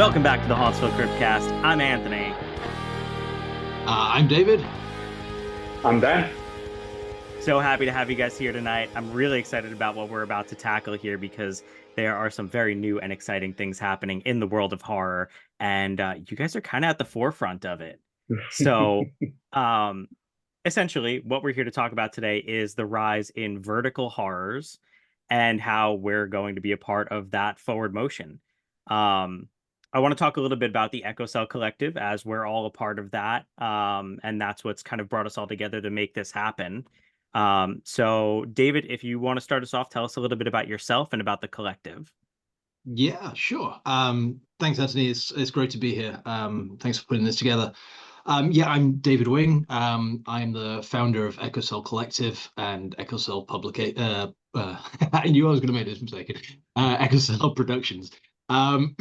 Welcome back to the Hauntsville Cryptcast. I'm Anthony. I'm David. I'm Dan. So happy to have you guys here tonight. I'm really excited about what we're about to tackle here because there are some very new and exciting things happening in the world of horror, and you guys are kind of at the forefront of it. So, um, essentially, what we're here to talk about today is the rise in vertical horrors and how we're going to be a part of that forward motion. Um, I want to talk a little bit about the Echo Cell Collective as we're all a part of that. And that's what's kind of brought us all together to make this happen. So David, if you want to start us off, tell us a little bit about yourself and about the collective. Yeah, sure. Thanks, Anthony. It's great to be here. Thanks for putting this together. Yeah, I'm David Wing. I'm the founder of Echo Cell Collective and Echo Cell Publica I knew I was going to make this mistake. Echo Cell Productions. Um,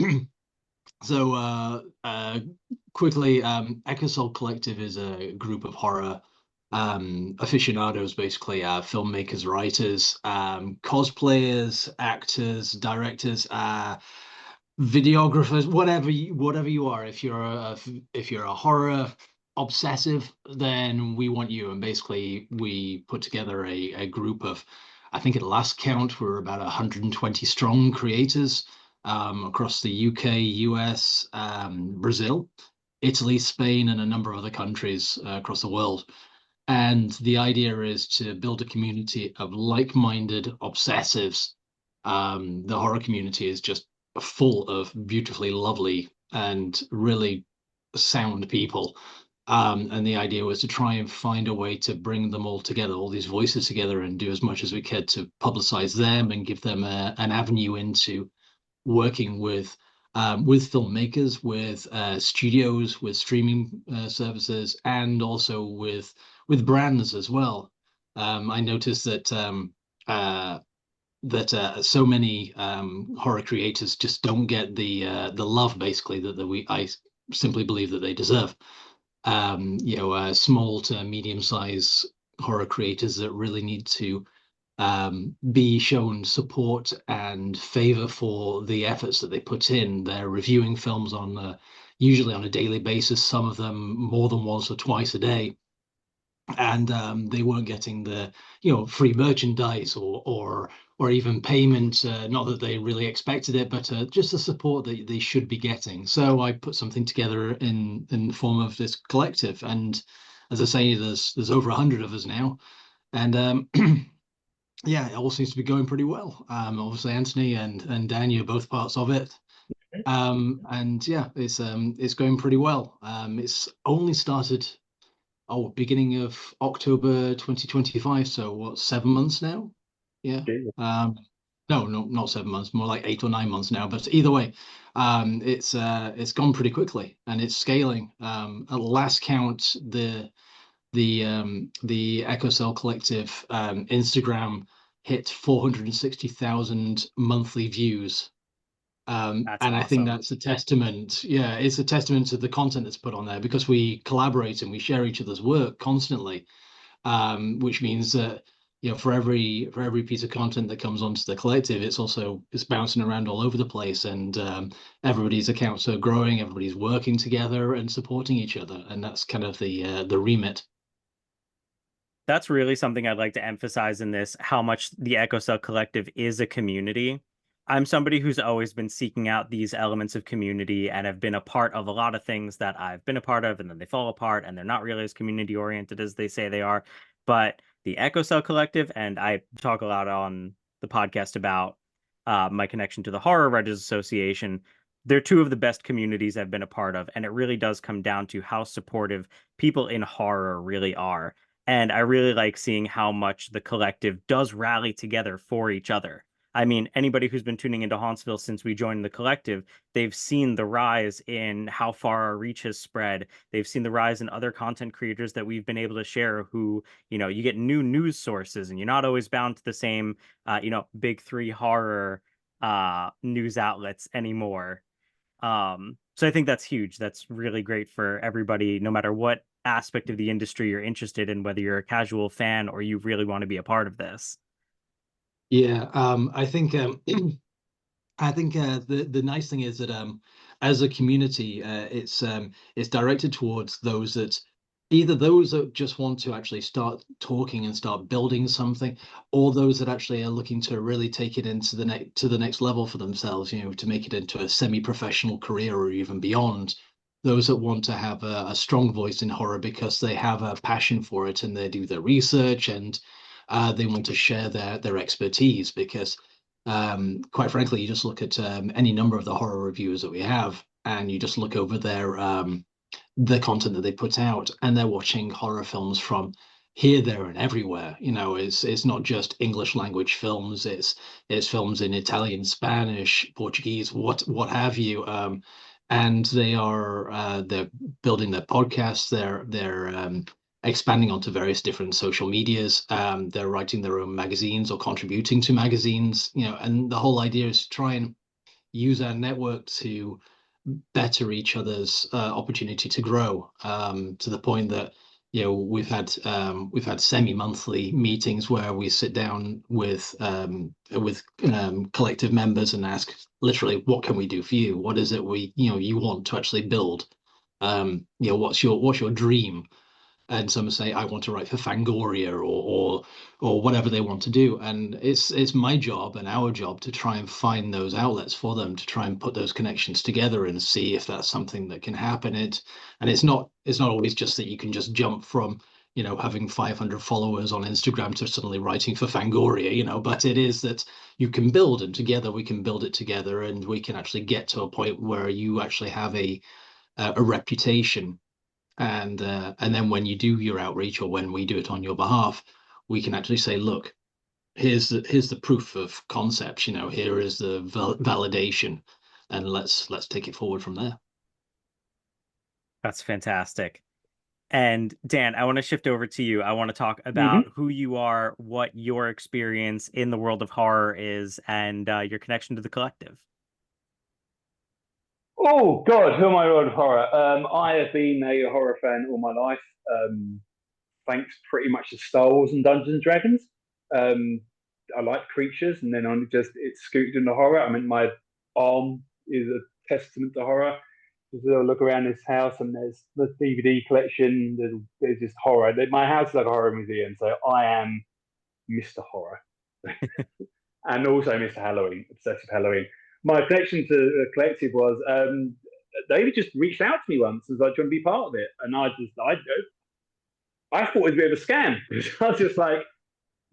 so quickly, Echo Cell Collective is a group of horror aficionados, basically, filmmakers, writers, cosplayers, actors, directors, videographers, whatever you are. If you're a horror obsessive, then we want you. And basically, we put together a group of, I think at last count, we're about 120 strong creators across the UK, US, Brazil, Italy, Spain, and a number of other countries across the world. And the idea is to build a community of like-minded obsessives. The horror community is just full of beautifully lovely and really sound people. And the idea was to try and find a way to bring them all together, all these voices together, and do as much as we could to publicize them and give them an avenue into working with filmmakers, with studios, with streaming services, and also with brands as well. I noticed that so many horror creators just don't get the love, basically, that I simply believe that they deserve. Small to medium size horror creators that really need to be shown support and favor for the efforts that they put in. They're reviewing films usually on a daily basis, some of them more than once or twice a day, and they weren't getting the free merchandise or even payment. Not that they really expected it, but just the support that they should be getting. So I put something together in the form of this collective, and as I say, there's over 100 of us now, and yeah, it all seems to be going pretty well. Obviously, Anthony and Dan, you're both parts of it. And yeah, it's going pretty well. It's only started beginning of October 2025, so what, 7 months now? Yeah. Jesus. No, no, not 7 months, more like 8 or 9 months now. But either way, it's gone pretty quickly and it's scaling. At last count, the Echo Cell Collective Instagram hit 460,000 monthly views. That's And I think awesome. that's a testament. Yeah, it's a testament to the content that's put on there because we collaborate and we share each other's work constantly. Which means that for every piece of content that comes onto the collective, it's bouncing around all over the place, and everybody's accounts are growing, everybody's working together and supporting each other, and that's kind of the remit. That's really something I'd like to emphasize in this, how much the Echo Cell Collective is a community. I'm somebody who's always been seeking out these elements of community and have been a part of a lot of things that I've been a part of, and then they fall apart and they're not really as community oriented as they say they are. But the Echo Cell Collective, and I talk a lot on the podcast about my connection to the Horror Writers Association. They're two of the best communities I've been a part of, and it really does come down to how supportive people in horror really are. And I really like seeing how much the collective does rally together for each other. I mean, anybody who's been tuning into Hauntsville since we joined the collective, they've seen the rise in how far our reach has spread. They've seen the rise in other content creators that we've been able to share who, you get new news sources and you're not always bound to the same, big three horror news outlets anymore. So I think that's huge. That's really great for everybody, no matter what aspect of the industry you're interested in, whether you're a casual fan or you really want to be a part of this. Yeah, I think I think the nice thing is that as a community, it's directed towards those that either those that just want to actually start talking and start building something, or those that actually are looking to really take it into the next level for themselves, you know, to make it into a semi-professional career or even beyond. Those that want to have a strong voice in horror because they have a passion for it and they do their research and they want to share their expertise because quite frankly, you just look at any number of the horror reviewers that we have, and you just look over the content that they put out, and they're watching horror films from here, there, and everywhere. You know, it's not just English language films; it's films in Italian, Spanish, Portuguese, what have you. And they're building their podcasts. They're expanding onto various different social medias. They're writing their own magazines or contributing to magazines. You know, and the whole idea is to try and use our network to better each other's opportunity to grow to the point that you know we've had semi-monthly meetings where we sit down with collective members and ask literally what can we do for you, what is it we you want to actually build, you know, what's your dream, and some say I want to write for Fangoria or whatever they want to do. And it's my job and our job to try and find those outlets for them, to try and put those connections together and see if that's something that can happen. And it's not always just that you can just jump from, you know, having 500 followers on Instagram to suddenly writing for Fangoria, you know, but it is that you can build, and together we can build it together, and we can actually get to a point where you actually have a reputation, and then when you do your outreach or when we do it on your behalf, we can actually say, look, here's the proof of concept, you know, here is the validation, and let's take it forward from there. That's fantastic. And Dan, I want to shift over to you. I want to talk hmm about who you are, what your experience in the world of horror is, and your connection to the collective. Oh God, who am I on horror? I have been a horror fan all my life, thanks pretty much to Star Wars and Dungeons and Dragons. Um, I like creatures, and then I just it scooted into horror. I mean, my arm is a testament to horror. Just a look around this house, and there's the DVD collection. There's just horror. My house is like a horror museum, so I am Mr. Horror. And also Mr. Halloween, obsessive Halloween. My connection to the collective was they just reached out to me once and was like, "Do you want to be part of it?" And I thought it was a bit of a scam. I was just like,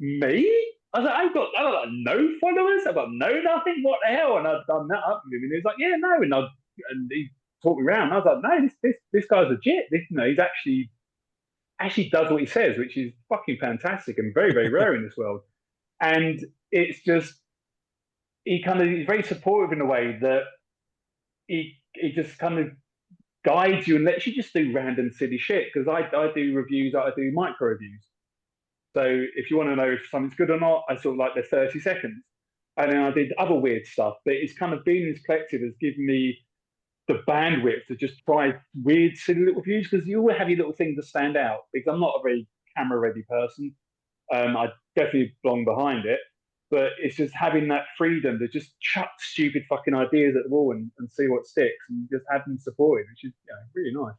"Me?" I was like, I've got no followers, I've got no nothing. What the hell? And I'd done that up with him, and he was like, "Yeah, no," and he talked me around. And I was like, "No, this guy's legit. He's actually does what he says, which is fucking fantastic and very very rare in this world." And it's just he's very supportive in a way that he just kind of guides you and lets you just do random silly shit. Because I do reviews, I do micro reviews. So if you want to know if something's good or not, I sort of like the 30 seconds. And then I did other weird stuff. But it's kind of being this collective has given me the bandwidth to just try weird, silly little reviews, because you always have your little thing to stand out. Because I'm not a very camera ready person. I definitely belong behind it. But it's just having that freedom to just chuck stupid fucking ideas at the wall and see what sticks, and just have them supported, which is really nice.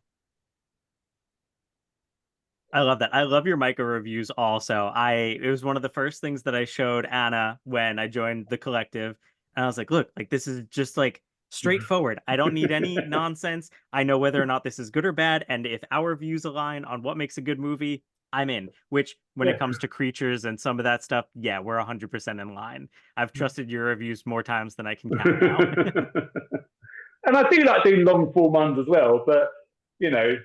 I love that. I love your micro reviews also. It was one of the first things that I showed Anna when I joined the collective. And I was like, look, like this is just like straightforward. I don't need any nonsense. I know whether or not this is good or bad. And if our views align on what makes a good movie, I'm in. Which when it Yeah. comes to creatures and some of that stuff, yeah, we're 100% in line. I've trusted your reviews more times than I can count now. And I do like doing long form ones as well, but you know,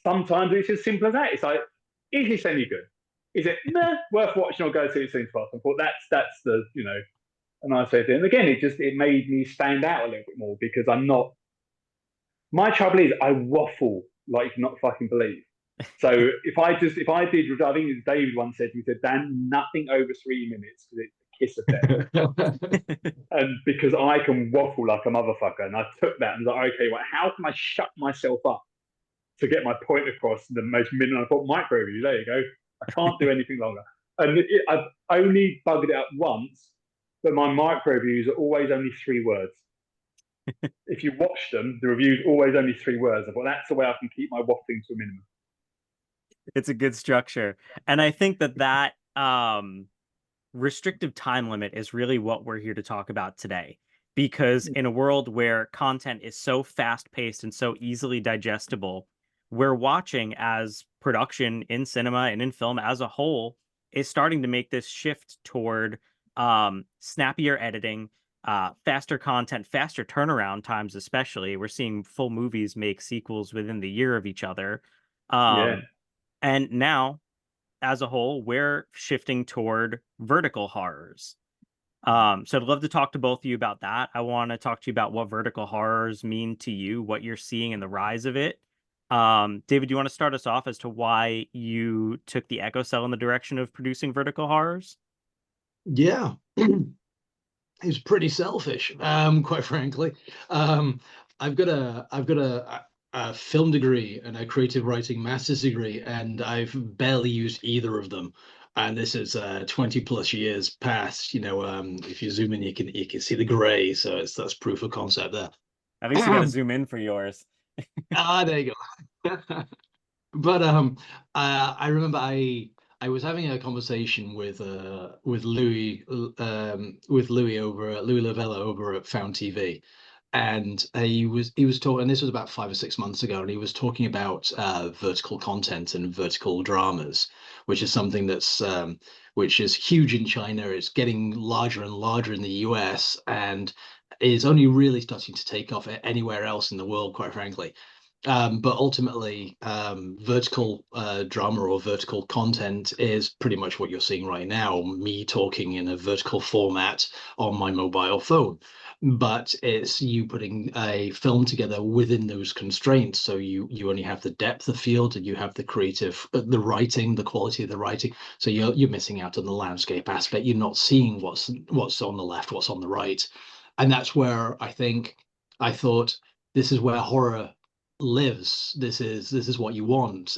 sometimes it's as simple as that. It's like, is this any good? Is it worth watching or go see it soon fast? I thought that's the a nice way to do it. And again, it made me stand out a little bit more because I'm not. My trouble is I waffle like you cannot fucking believe. So if I did, I think it was David once said, he said, "Dan, nothing over 3 minutes because it's a kiss of death." And because I can waffle like a motherfucker, and I took that and was like, okay, well, how can I shut myself up to get my point across in the most minimum? I thought micro review, there you go. I can't do anything longer. And I've only bugged it up once, but my micro reviews are always only 3 words. if you watch them, the review's always only 3 words. But that's the way I can keep my waffling to a minimum. It's a good structure. And I think that restrictive time limit is really what we're here to talk about today. Because in a world where content is so fast paced and so easily digestible, we're watching as production in cinema and in film as a whole is starting to make this shift toward snappier editing, faster content, faster turnaround times, especially. We're seeing full movies make sequels within the year of each other. Yeah. Um, and now, as a whole, we're shifting toward vertical horrors. So I'd love to talk to both of you about that. I want to talk to you about what vertical horrors mean to you, what you're seeing in the rise of it. David, do you want to start us off as to why you took the Echo Cell in the direction of producing vertical horrors? Yeah. It was pretty selfish, quite frankly. I've got a film degree and a creative writing master's degree, and I've barely used either of them. And this is 20 plus years past. If you zoom in, you can see the gray, so that's proof of concept there. At least you got to zoom in for yours. There you go. But I remember I was having a conversation with Louis over at Louis Lavella over at Found TV, and he was talking. And this was about 5 or 6 months ago, and he was talking about vertical content and vertical dramas, which is something which is huge in China. It's getting larger and larger in the US, and is only really starting to take off anywhere else in the world, quite frankly. But ultimately, vertical drama or vertical content is pretty much what you're seeing right now, me talking in a vertical format on my mobile phone. But it's you putting a film together within those constraints. So you only have the depth of field and you have the creative, the writing, the quality of the writing. So you're missing out on the landscape aspect. You're not seeing what's on the left, what's on the right. And that's where I thought this is where horror lives. This is what you want.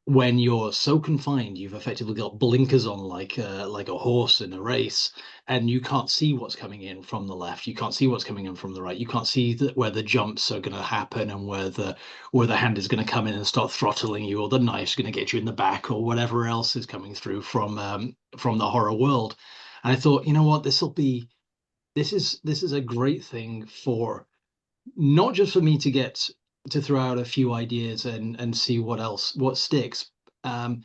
When you're so confined, you've effectively got blinkers on like a horse in a race, and you can't see what's coming in from the left. You can't see what's coming in from the right. You can't see where the jumps are going to happen and where the hand is going to come in and start throttling you, or the knife's going to get you in the back, or whatever else is coming through from the horror world. And I thought, you know what, this is a great thing for not just for me to get to throw out a few ideas and see what sticks. And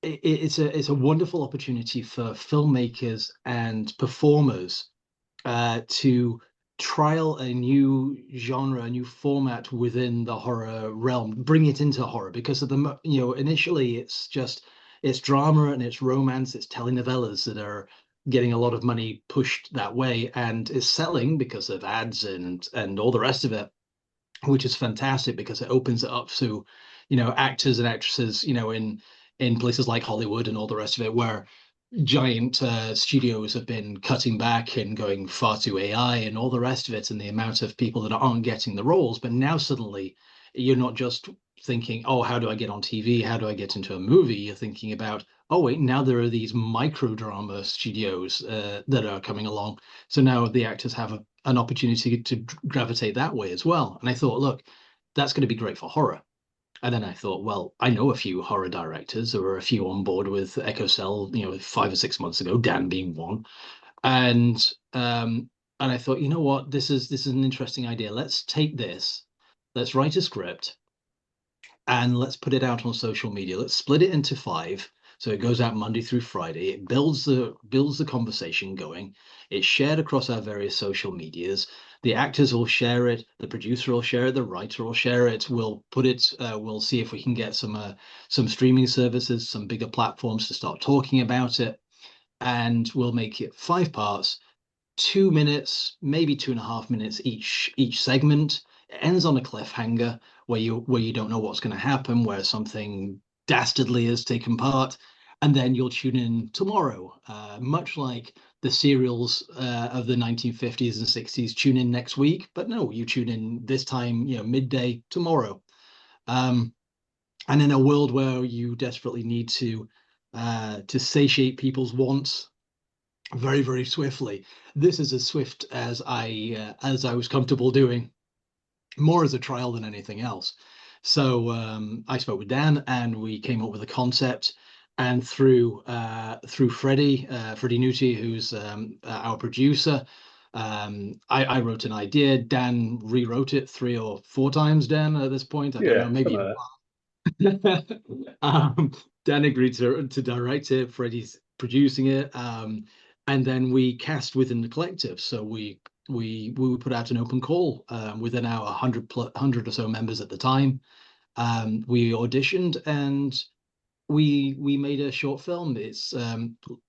it's a wonderful opportunity for filmmakers and performers to trial a new genre, a new format within the horror realm, bring it into horror, because initially it's drama and it's romance, it's telenovelas that are getting a lot of money pushed that way, and is selling because of ads and all the rest of it, which is fantastic because it opens it up to, actors and actresses, in places like Hollywood and all the rest of it, where giant studios have been cutting back and going far too AI and all the rest of it, and the amount of people that aren't getting the roles. But now suddenly you're not just thinking, oh, how do I get on TV? How do I get into a movie? You're thinking about, oh, wait, now there are these micro drama studios that are coming along. So now the actors have an opportunity to gravitate that way as well. And I thought, look, that's going to be great for horror. And then I thought, well, I know a few horror directors. There were a few on board with Echo Cell, 5 or 6 months ago, Dan being one. And and I thought, you know what, this is an interesting idea. Let's take this, let's write a script, and let's put it out on social media. Let's split it into five. So it goes out Monday through Friday. It builds the conversation going. It's shared across our various social medias. The actors will share it. The producer will share it. The writer will share it. We'll put it. We'll see if we can get some streaming services, some bigger platforms to start talking about it, and we'll make it 5 parts, 2 minutes, maybe 2.5 minutes each segment. It ends on a cliffhanger where you don't know what's going to happen, where something dastardly has taken part, and then you'll tune in tomorrow, much like the serials of the 1950s and 60s. Tune in next week, but no, you tune in this time, midday tomorrow. And in a world where you desperately need to satiate people's wants, very, very swiftly. This is as swift as I was comfortable doing, more as a trial than anything else. So I spoke with Dan, and we came up with a concept. And through Freddie Nuti, who's our producer, I wrote an idea. Dan rewrote it 3 or 4 times. Dan, at this point, I don't know, Yeah, maybe something even like um, Dan agreed to direct it. Freddie's producing it, and then we cast within the collective. So we put out an open call within our 100 or so members at the time. We auditioned, and we made a short film. It's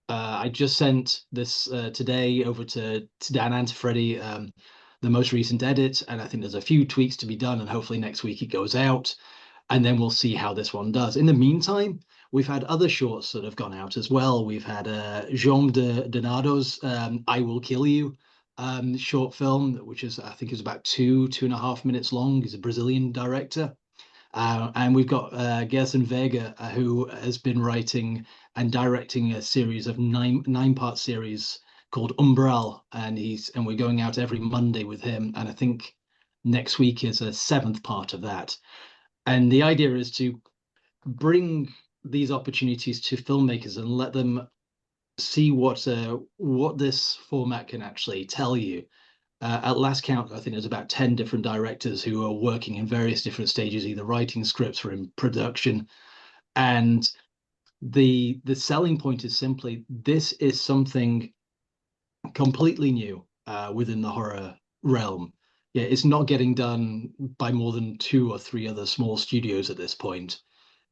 I just sent this today over to Dan and to Freddie, the most recent edit, and I think there's a few tweaks to be done, and hopefully next week it goes out, and then we'll see how this one does. In the meantime, we've had other shorts that have gone out as well. We've had Jaume de Donado's "I Will Kill You" short film, which is, I think, is about 2.5 minutes long. He's a Brazilian director. And we've got Gerson Vega, who has been writing and directing a series of nine-part series called Umbral, and we're going out every Monday with him. And I think next week is a seventh part of that. And the idea is to bring these opportunities to filmmakers and let them see what this format can actually tell you. At last count, I think there's about 10 different directors who are working in various different stages, either writing scripts or in production. And the selling point is simply, this is something completely new within the horror realm. Yeah, it's not getting done by more than 2 or 3 other small studios at this point.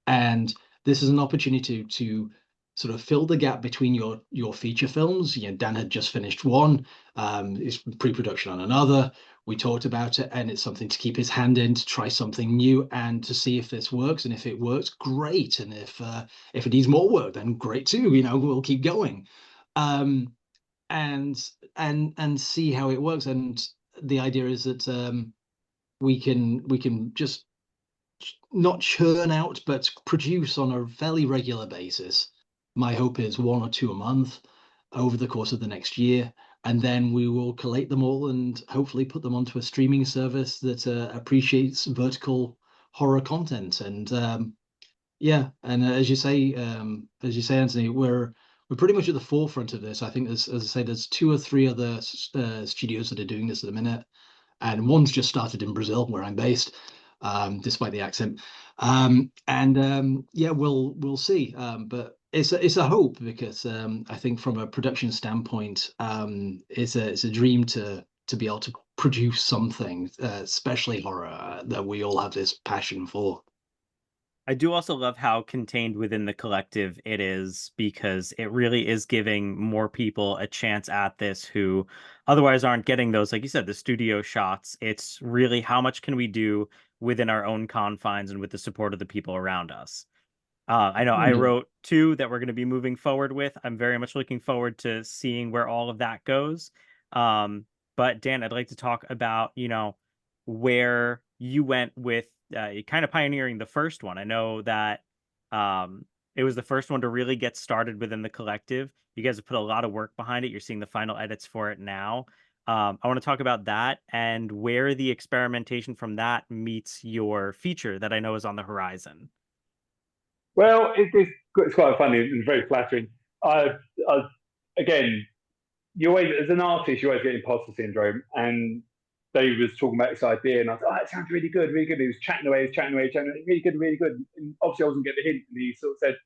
And this is an opportunity to sort of fill the gap between your feature films. You know, Dan had just finished one, is pre-production on another. We talked about it, and it's something to keep his hand in, to try something new and to see if this works. And if it works, great. And if it needs more work, then great too. You know, we'll keep going. Um, and and see how it works. And the idea is that we can just not churn out, but produce on a fairly regular basis. My hope is 1 or 2 a month over the course of the next year. And then we will collate them all and hopefully put them onto a streaming service that appreciates vertical horror content. And yeah, and as you say, Anthony, we're pretty much at the forefront of this. I think there's, as I say, there's 2 or 3 other studios that are doing this at the minute, and one's just started in Brazil, where I'm based, despite the accent. And yeah, we'll see. But it's a hope, because I think from a production standpoint, it's a dream to be able to produce something, especially horror, that we all have this passion for. I do also love how contained within the collective it is, because it really is giving more people a chance at this who otherwise aren't getting those, like you said, the studio shots. It's really how much can we do within our own confines and with the support of the people around us. I know I Yeah. wrote 2 that we're going to be moving forward with. I'm very much looking forward to seeing where all of that goes. Um, but Dan, I'd like to talk about, where you went with kind of pioneering the first one. I know that um, it was the first one to really get started within the collective. You guys have put a lot of work behind it. You're seeing the final edits for it now. I want to talk about that and where the experimentation from that meets your feature that I know is on the horizon. Well, it's quite funny and very flattering. I again, you always, as an artist, you always get imposter syndrome. And Dave was talking about this idea, and I thought, oh, it sounds really good, really good. He was chatting away, chatting away, chatting away, really good, really good. And obviously, I wasn't getting the hint, and he sort of said,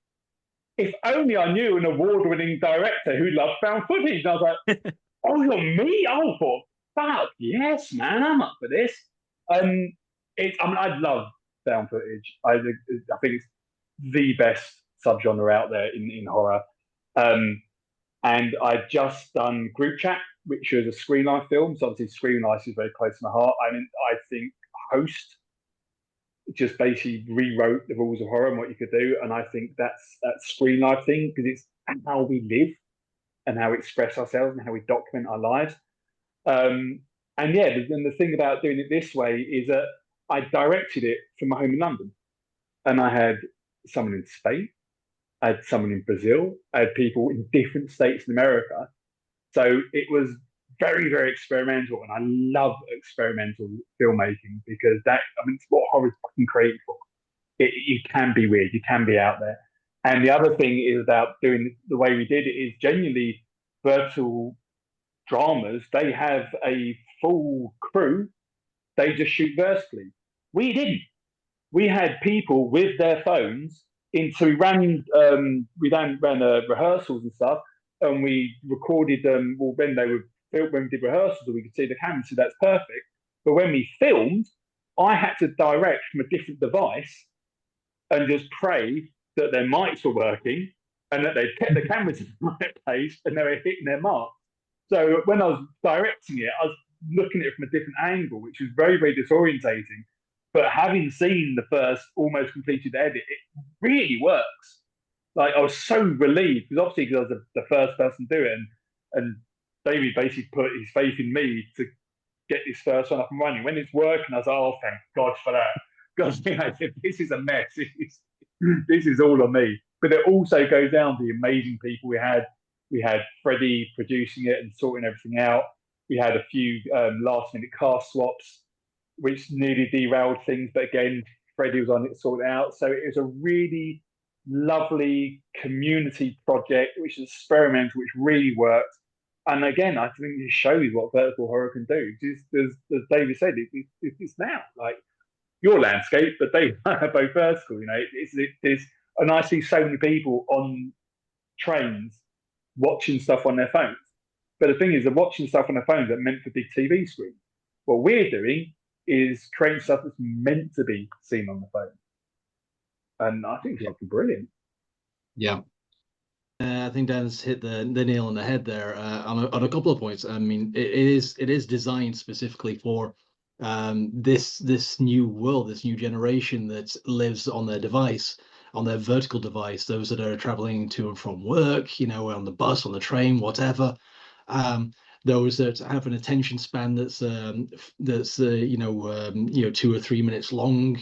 if only I knew an award-winning director who loved found footage. And I was like, oh, you're me? Oh, for fuck, yes, man, I'm up for this. Um, I mean, I love found footage. I think it's the best subgenre out there in horror. Um, and I'd just done Group Chat, which was a Screen Life film. So obviously, Screen Life is very close to my heart. I mean, I think Host just basically rewrote the rules of horror and what you could do. And I think that's that Screen Life thing, because it's how we live and how we express ourselves and how we document our lives. And yeah, and the thing about doing it this way is that I directed it from my home in London, and I had someone in Spain, I had someone in Brazil, I had people in different states in America, So it was very, very experimental, and I love experimental filmmaking because it's what horror's fucking created for. You can be weird, you can be out there. And the other thing is about doing the way we did it is genuinely virtual dramas. They have a full crew, they just shoot vertically. We didn't. We had people with their phones into we ran rehearsals and stuff, and we recorded them. Well, when we did rehearsals, we could see the camera, so that's perfect. But when we filmed, I had to direct from a different device and just pray that their mics were working and that they kept the cameras in the right place and they were hitting their mark. So when I was directing it, I was looking at it from a different angle, which was very, very disorientating. But having seen the first almost completed edit, it really works. Like I was so relieved because I was the first person to do it, and David basically put his faith in me to get this first one up and running. When it's working, I was like, oh, thank God for that. Because this is a mess. This is all on me. But it also goes down to the amazing people we had. We had Freddie producing it and sorting everything out. We had a few last minute cast swaps, which nearly derailed things. But again, Freddie was on it to sort it out. So it was a really lovely community project, which is experimental, which really worked. And again, I think it shows what vertical horror can do. Just as David said, it's now like your landscape, but they are both vertical. There's and I see so many people on trains watching stuff on their phones. But the thing is, they're watching stuff on their phones that are meant for big TV screens. What we're doing is creating stuff that's meant to be seen on the phone, and I think it's brilliant. Yeah. I think Dan's hit the nail on the head there on a couple of points. I mean, it is designed specifically for this new world, this new generation that lives on their device, on their vertical device. Those that are traveling to and from work, on the bus, on the train, whatever. Those that have an attention span that's 2 or 3 minutes long.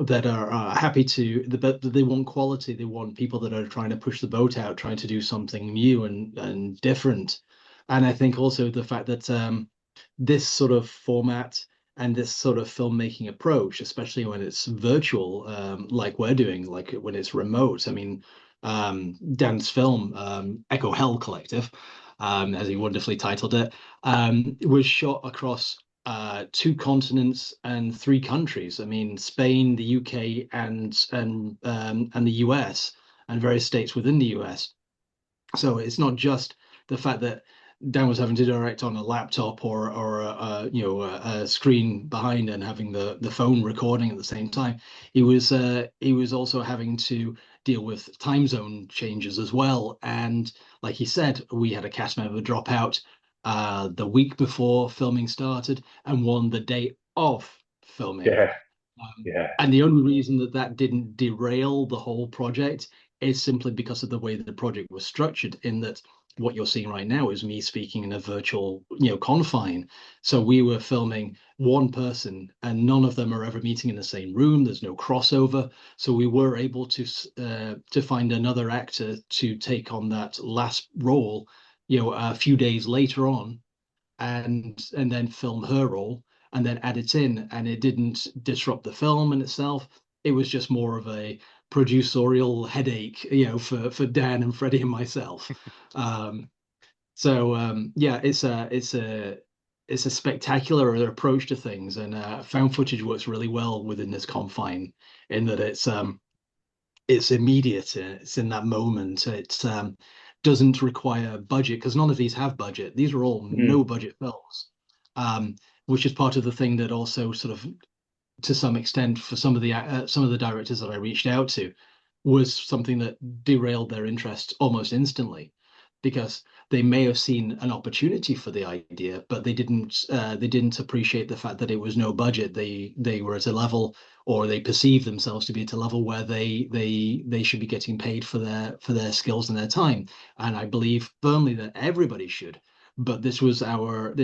That are happy to, but they want quality. They want people that are trying to push the boat out, trying to do something new and different. And I think also the fact that this sort of format and this sort of filmmaking approach, especially when it's virtual, like we're doing, like when it's remote. I mean, Dan's film, Echo Hell Collective, as he wonderfully titled it, was shot across 2 continents and 3 countries. I mean, Spain, the UK, and the US, and various states within the US. So it's not just the fact that Dan was having to direct on a laptop or a screen behind and having the phone recording at the same time. He was also having to deal with time zone changes as well. And like he said, we had a cast member drop out the week before filming started and one the day of filming. Yeah, yeah. And the only reason that didn't derail the whole project is simply because of the way that the project was structured, in that what you're seeing right now is me speaking in a virtual, confine. So we were filming one person and none of them are ever meeting in the same room. There's no crossover. So we were able to find another actor to take on that last role, a few days later on, and then film her role and then add it in, and it didn't disrupt the film in itself. It was just more of a producerial headache, for Dan and Freddie and myself. Yeah, it's a spectacular approach to things, and found footage works really well within this confine, in that it's immediate, it's in that moment. It doesn't require budget, because none of these have budget. These are all no budget films, which is part of the thing that also sort of, to some extent, for some of the directors that I reached out to, was something that derailed their interest almost instantly, because they may have seen an opportunity for the idea, but they didn't appreciate the fact that it was no budget. They were at a level, or they perceived themselves to be at a level where they should be getting paid for their skills and their time. And I believe firmly that everybody should. But this was our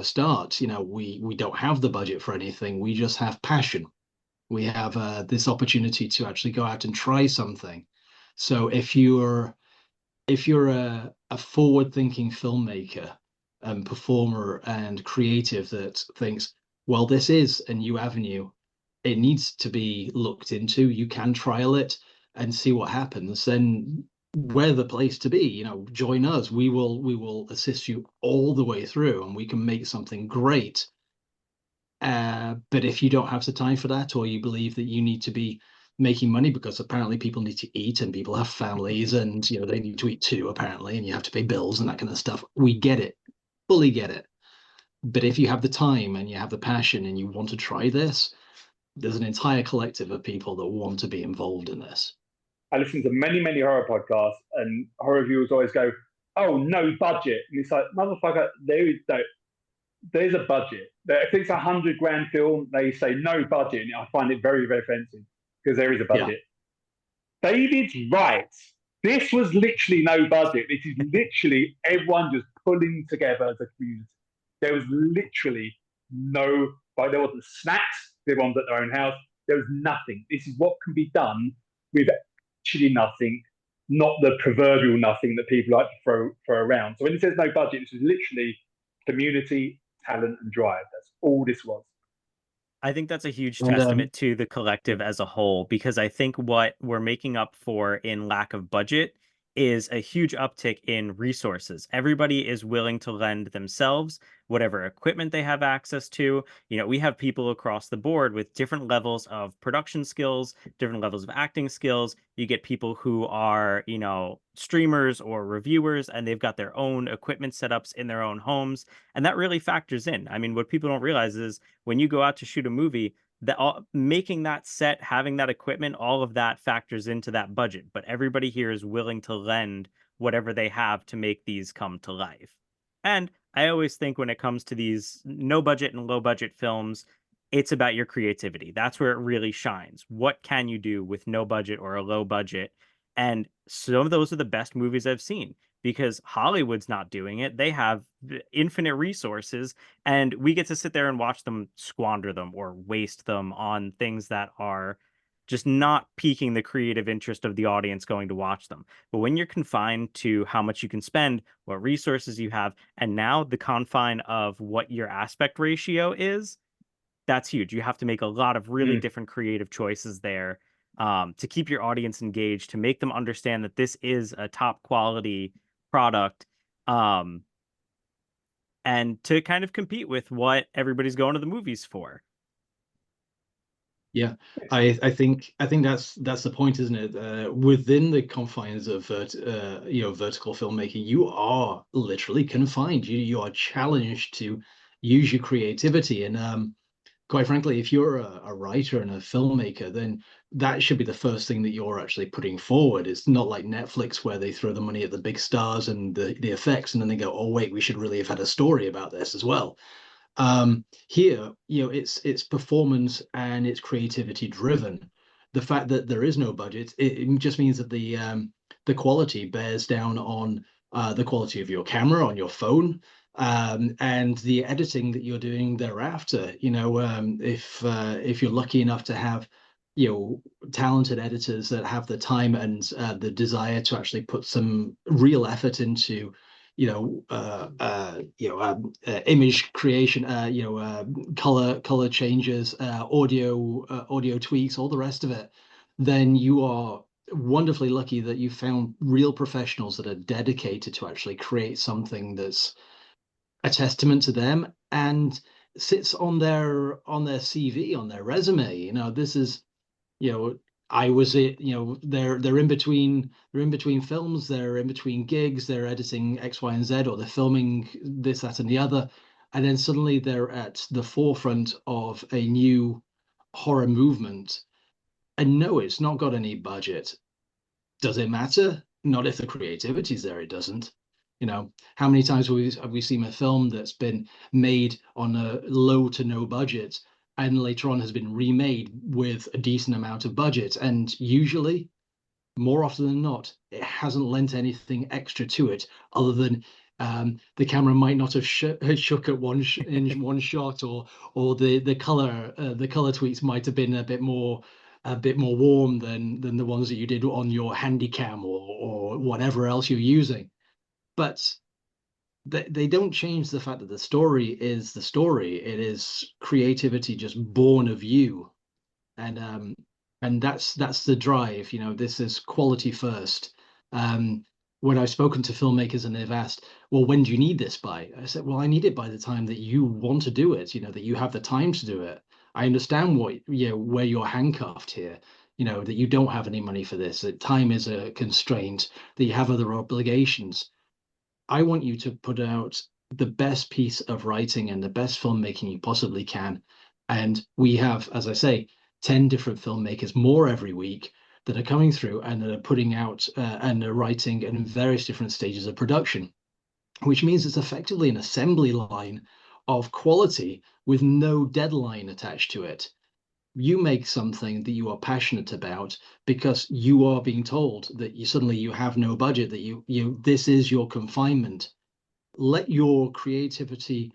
start. We don't have the budget for anything. We just have passion. We have this opportunity to actually go out and try something. So if you're if you're a forward-thinking filmmaker and performer and creative that thinks, well, this is a new avenue, it needs to be looked into. You can trial it and see what happens. Then we're the place to be. You know, join us. We will assist you all the way through, and we can make something great. But if you don't have the time for that, or you believe that you need to be making money because apparently people need to eat and people have families and you know they need to eat too apparently and you have to pay bills and that kind of stuff, we get it, fully get it. But if you have the time and you have the passion and you want to try this, there's an entire collective of people that want to be involved in this. I listen to many, many horror podcasts, and horror reviewers always go, "Oh, no budget," and it's like, motherfucker, there's a budget. If it's $100,000 film, they say no budget, and I find it very, very offensive because there is a budget. Yeah. David's right. This was literally no budget. This is literally everyone just pulling together as a community. There was literally no, like there wasn't snacks. Everyone's at their own house. There was nothing. This is what can be done with actually nothing, not the proverbial nothing that people like to throw around. So when it says no budget, this is literally community, talent, and drive. That's all this was. I think that's a huge testament to the collective as a whole, because I think what we're making up for in lack of budget is a huge uptick in resources. Everybody is willing to lend themselves whatever equipment they have access to. You know, we have people across the board with different levels of production skills, different levels of acting skills. You get people who are, you know, streamers or reviewers, and they've got their own equipment setups in their own homes. And that really factors in. I mean, what people don't realize is when you go out to shoot a movie, that making that set, having that equipment, all of that factors into that budget. But everybody here is willing to lend whatever they have to make these come to life. And I always think when it comes to these no budget and low budget films, it's about your creativity. That's where it really shines. What can you do with no budget or a low budget? And some of those are the best movies I've seen because Hollywood's not doing it. They have infinite resources, and we get to sit there and watch them squander them or waste them on things that are just not piquing the creative interest of the audience going to watch them. But when you're confined to how much you can spend, what resources you have, and now the confine of what your aspect ratio is, that's huge. You have to make a lot of really different creative choices there to keep your audience engaged, to make them understand that this is a top quality product, and to kind of compete with what everybody's going to the movies for. Yeah, I think that's the point, isn't it? Within the confines of vertical filmmaking, you are literally confined. You are challenged to use your creativity, and quite frankly, if you're a writer and a filmmaker, then that should be the first thing that you're actually putting forward. It's not like Netflix where they throw the money at the big stars and the effects, and then they go, "Oh wait, we should really have had a story about this as well." Here, you know, it's performance and it's creativity driven. The fact that there is no budget, it just means that the quality bears down on the quality of your camera on your phone, and the editing that you're doing thereafter. You know, if you're lucky enough to have, you know, talented editors that have the time and the desire to actually put some real effort into, image creation, color changes, audio tweaks, all the rest of it, then you are wonderfully lucky that you found real professionals that are dedicated to actually create something that's a testament to them and sits on their CV, on their resume. You know, this is, you know, I was it, you know, they're in between films, they're in between gigs, they're editing X, Y, and Z, or they're filming this, that, and the other, and then suddenly they're at the forefront of a new horror movement. And no, it's not got any budget. Does it matter? Not if the creativity's there, it doesn't. You know, how many times have we seen a film that's been made on a low to no budget and later on has been remade with a decent amount of budget? And usually, more often than not, it hasn't lent anything extra to it other than the camera might not have shook at in one shot, or the color tweaks might have been a bit more a bit more warm than the ones that you did on your Handycam or whatever else you're using. But they don't change the fact that the story is the story. It is creativity just born of you, and that's the drive. You know, this is quality first. Um, when I've spoken to filmmakers and they've asked, well, when do you need this by? I said, well, I need it by the time that you want to do it. You know, that you have the time to do it. I understand where you're handcuffed here. You know, that you don't have any money for this. That time is a constraint. That you have other obligations. I want you to put out the best piece of writing and the best filmmaking you possibly can. And we have, as I say, 10 different filmmakers more every week that are coming through and that are putting out and are writing in various different stages of production, which means it's effectively an assembly line of quality with no deadline attached to it. You make something that you are passionate about because you are being told that you have no budget, that you this is your confinement. Let your creativity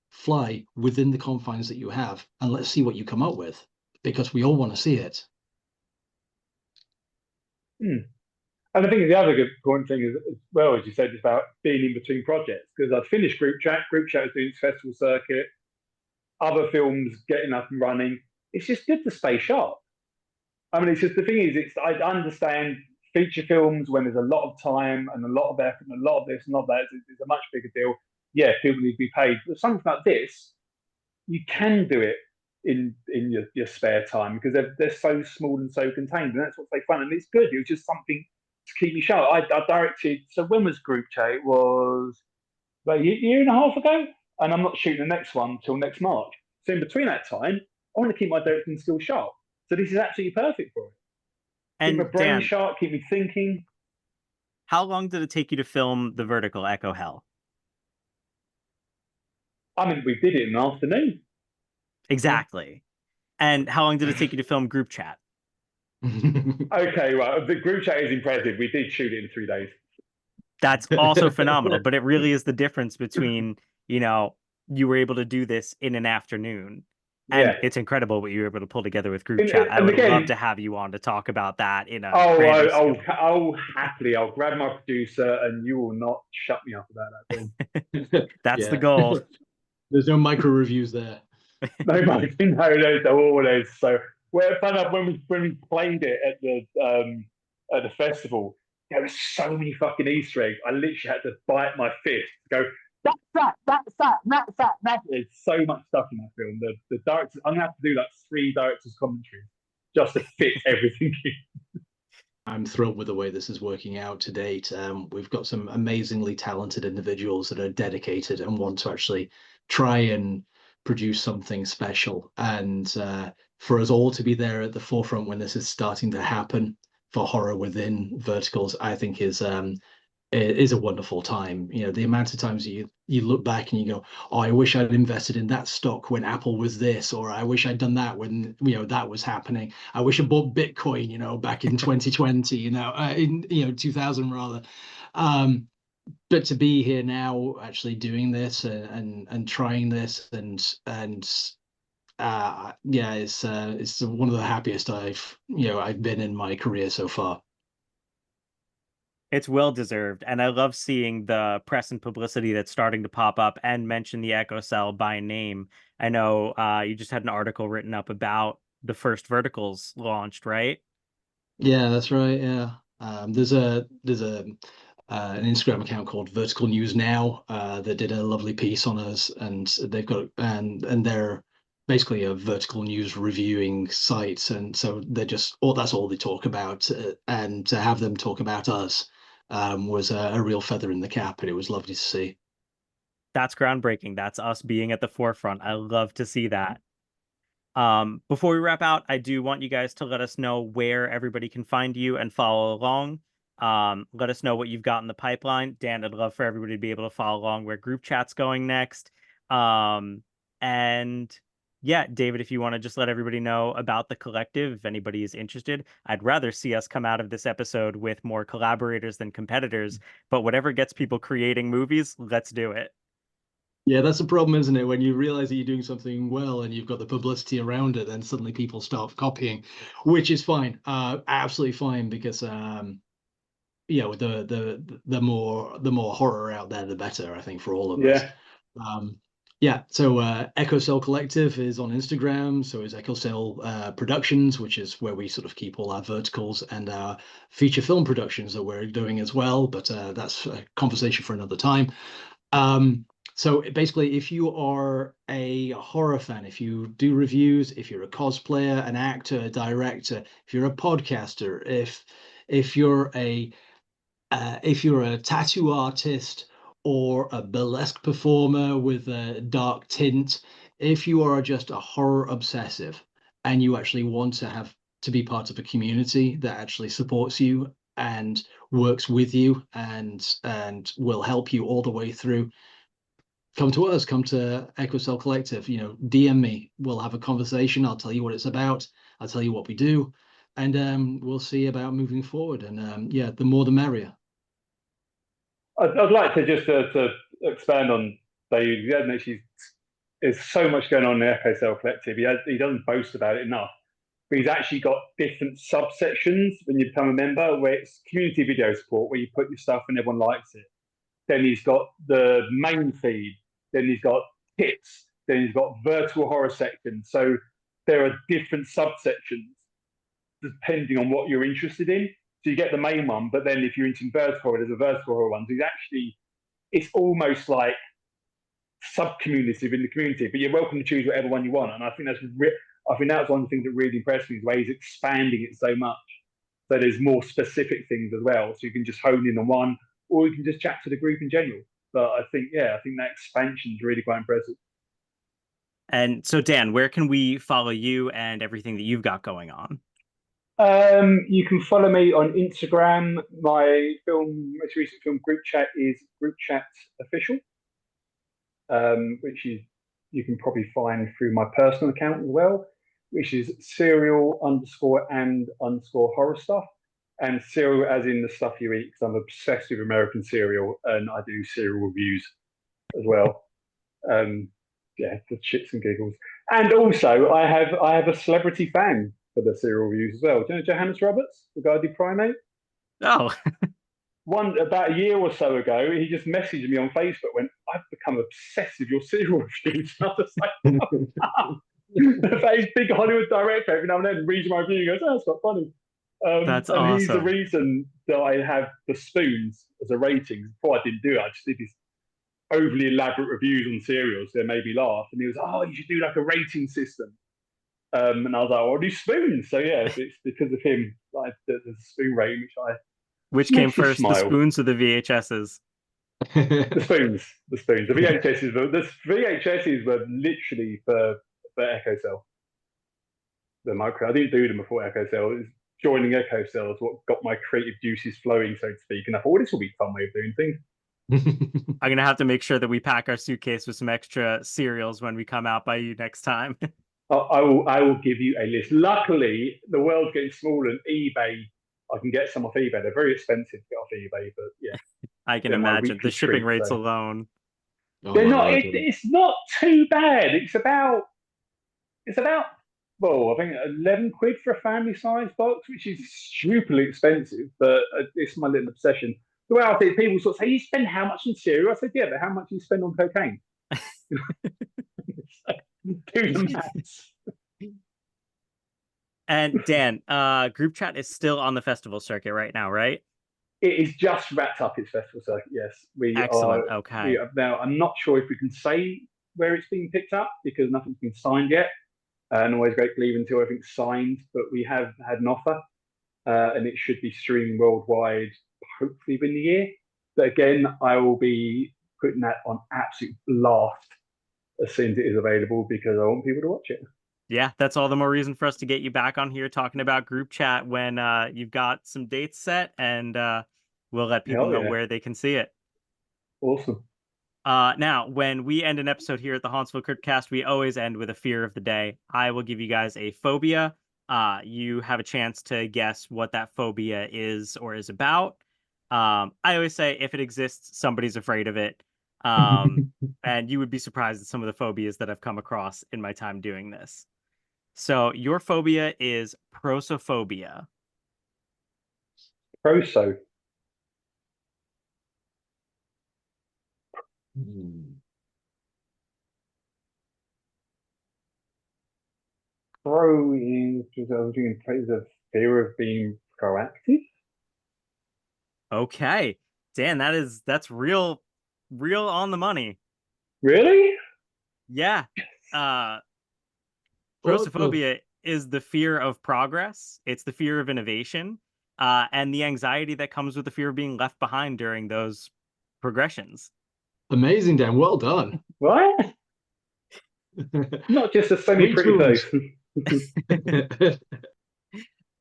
fly within the confines that you have, and let's see what you come up with, because we all want to see it. Hmm. And I think the other good important thing is, as well, as you said, is about being in between projects. Because I'd finished Group Chat. Group Chat was doing its festival circuit. Other films getting up and running. It's just good to stay sharp. I mean, it's just the thing is, I understand feature films when there's a lot of time and a lot of effort and a lot of this and a lot of that. It's a much bigger deal. Yeah, people need to be paid. But something like this, you can do it in your spare time because they're so small and so contained, and that's what's so fun. And it's good. It was just something to keep me sharp. I directed. So when was Group Chat? It was about a year and a half ago, and I'm not shooting the next one till next March. So in between that time, I want to keep my directing skills sharp. So this is absolutely perfect for it. Keep my And brain Dan, sharp, keep me thinking. how long did it take you to film the vertical Echo Hell? I mean, we did it in the afternoon. Exactly. And how long did it take you to film Group Chat? Okay, well, the Group Chat is impressive. We did shoot it in 3 days. That's also phenomenal, but it really is the difference between, you were able to do this in an afternoon. And Yeah. it's incredible what you were able to pull together with Group Chat. I And would love again, to have you on to talk about that in a grander scale. I'll happily, I'll grab my producer and you will not shut me up about that film. That's the Yeah. goal. There's no micro reviews there. No, Mike, no, there's always. So, well, fun up when we played it at the festival, there were so many fucking Easter eggs. I literally had to bite my fist to go, that's that. There's so much stuff in that film. The directors, I'm gonna have to do like 3 directors' commentaries just to fit everything in. I'm thrilled with the way this is working out to date. We've got some amazingly talented individuals that are dedicated and want to actually try and produce something special. And for us all to be there at the forefront when this is starting to happen for horror within verticals, I think it is a wonderful time. You know, the amount of times you look back and you go, oh, I wish I'd invested in that stock when Apple was this, or I wish I'd done that when that was happening. I wish I bought Bitcoin, back in 2020, in 2000 rather. But to be here now, actually doing this and trying this yeah, it's one of the happiest I've been in my career so far. It's well deserved. And I love seeing the press and publicity that's starting to pop up and mention the Echo Cell by name. I know you just had an article written up about the first verticals launched, right? Yeah, that's right. Yeah. There's an Instagram account called Vertical News Now that did a lovely piece on us, and they've got and they're basically a vertical news reviewing site, and so that's all they talk about, and to have them talk about us was a real feather in the cap, and it was lovely to see. That's groundbreaking. That's us being at the forefront. I love to see that. Before we wrap out, I do want you guys to let us know where everybody can find you and follow along. Let us know what you've got in the pipeline. Dan, I'd love for everybody to be able to follow along where Group Chat's going next. And yeah, David, if you want to just let everybody know about the collective, if anybody is interested, I'd rather see us come out of this episode with more collaborators than competitors, but whatever gets people creating movies, let's do it. Yeah, that's a problem, isn't it? When you realize that you're doing something well and you've got the publicity around it, then suddenly people start copying, which is fine, absolutely fine, because the more horror out there, the better, I think, for all of us. Yeah. Um, yeah, so Echo Cell Collective is on Instagram, so is Echo Cell Productions, which is where we sort of keep all our verticals and our feature film productions that we're doing as well. But that's a conversation for another time. So basically, if you are a horror fan, if you do reviews, if you're a cosplayer, an actor, a director, if you're a podcaster, if you're a tattoo artist or a burlesque performer with a dark tint, if you are just a horror obsessive and you actually want to have to be part of a community that actually supports you and works with you and will help you all the way through, come to us, come to Echo Cell Collective, DM me, we'll have a conversation, I'll tell you what it's about, I'll tell you what we do, and we'll see about moving forward. And yeah, the more the merrier. I'd like to just to expand on Dave. There's so much going on in the Echo Cell Collective. He doesn't boast about it enough, but he's actually got different subsections when you become a member, where it's community video support, where you put your stuff and everyone likes it. Then he's got the main feed. Then he's got tips. Then he's got virtual horror section. So there are different subsections depending on what you're interested in. So you get the main one, but then if you're into vertical horror, there's a vertical horror one. So it's almost like sub-community within the community, but you're welcome to choose whatever one you want. And I think that's one of the things that really impressed me, is the way he's expanding it so much. So there's more specific things as well. So you can just hone in on one, or you can just chat to the group in general. But I think that expansion is really quite impressive. And so, Dan, where can we follow you and everything that you've got going on? You can follow me on Instagram. My most recent film group chat is Group Chat Official, which you can probably find through my personal account as well, which is serial_and_horror stuff. And cereal as in the stuff you eat, because I'm obsessed with American cereal and I do cereal reviews as well. Yeah, for shits and giggles. And also, I have a celebrity fan for the cereal reviews as well. Do you know Johannes Roberts, the guy who did Primate? Oh, About a year or so ago, he just messaged me on Facebook, went, "I've become obsessed with your cereal reviews." And I was like, that is big Hollywood director. Every now and then reads my review and goes, "Oh, that's quite funny." that's And he's the awesome. reason that I have the spoons as a rating. Before I didn't do it, I just did these overly elaborate reviews on cereals that made me laugh. And he was, "Oh, you should do like a rating system." And I was like, "I'll do spoons." So yeah, it's because of him, like the spoon rating, Which which came makes you first, the smile. spoons or the VHSs? The spoons, the spoons. The VHSs were literally for Echo Cell. The micro. I didn't do them before Echo Cell. It was joining Echo Cell is what got my creative juices flowing, so to speak. And I thought, this will be a fun way of doing things. I'm gonna have to make sure that we pack our suitcase with some extra cereals when we come out by you next time. I will give you a list. Luckily, the world's getting smaller, and eBay, I can get some off eBay. They're very expensive to get off eBay, but yeah, I can they're my imagine the weekly shipping treat. rates So alone. Oh they're my not. word. It's not too bad. It's about well, I think 11 quid for a family size box, which is stupidly expensive, but it's my little obsession. The way I think people sort of say, "You spend how much on cereal?" I said, "Yeah, but how much do you spend on cocaine?" Do the maths. And Dan, group chat is still on the festival circuit right now, right? It is just wrapped up its festival circuit. Yes, we are. Excellent. We Okay. are now. I'm not sure if we can say where it's being picked up because nothing's been signed yet. And always great to leave until everything's signed. But we have had an offer, and it should be streaming worldwide, hopefully within the year. But again, I will be putting that on absolute blast as soon as it is available because I want people to watch it. Yeah, that's all the more reason for us to get you back on here talking about group chat when you've got some dates set, and we'll let people Hell know yeah. where they can see it. Awesome. Now, when we end an episode here at the Hauntsville Cryptcast, we always end with a fear of the day. I will give you guys a phobia. You have a chance to guess what that phobia is or is about. I always say if it exists, somebody's afraid of it. And you would be surprised at some of the phobias that I've come across in my time doing this. So your phobia is prosophobia. Proso. Hmm. Pro is just in place of fear of being proactive. Okay. Dan, that's real on the money. Really? Yeah. Uh What the? Prosophobia is the fear of progress. It's the fear of innovation, and the anxiety that comes with the fear of being left behind during those progressions. Amazing, Dan. Well done. What? Not just a Three semi-pretty tools. face.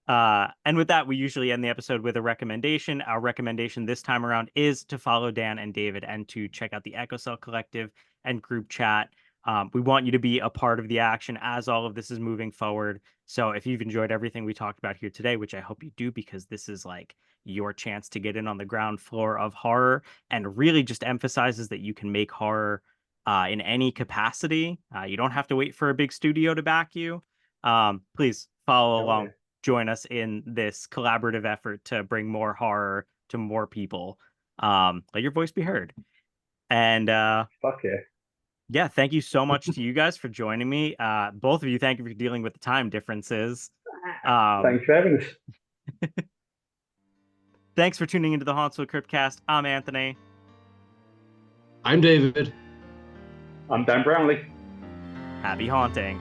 And with that, we usually end the episode with a recommendation. Our recommendation this time around is to follow Dan and David and to check out the Echo Cell Collective and group chat. We want you to be a part of the action as all of this is moving forward. So if you've enjoyed everything we talked about here today, which I hope you do, because this is like your chance to get in on the ground floor of horror and really just emphasizes that you can make horror in any capacity. You don't have to wait for a big studio to back you. Please follow Oh, yeah. along, join us in this collaborative effort to bring more horror to more people. Let your voice be heard. And Fuck yeah. yeah, thank you so much to you guys for joining me. Both of you, thank you for dealing with the time differences. Thanks for having us. Thanks for tuning into the Hauntsville Cryptcast. I'm Anthony. I'm David. I'm Dan Brownlie. Happy haunting.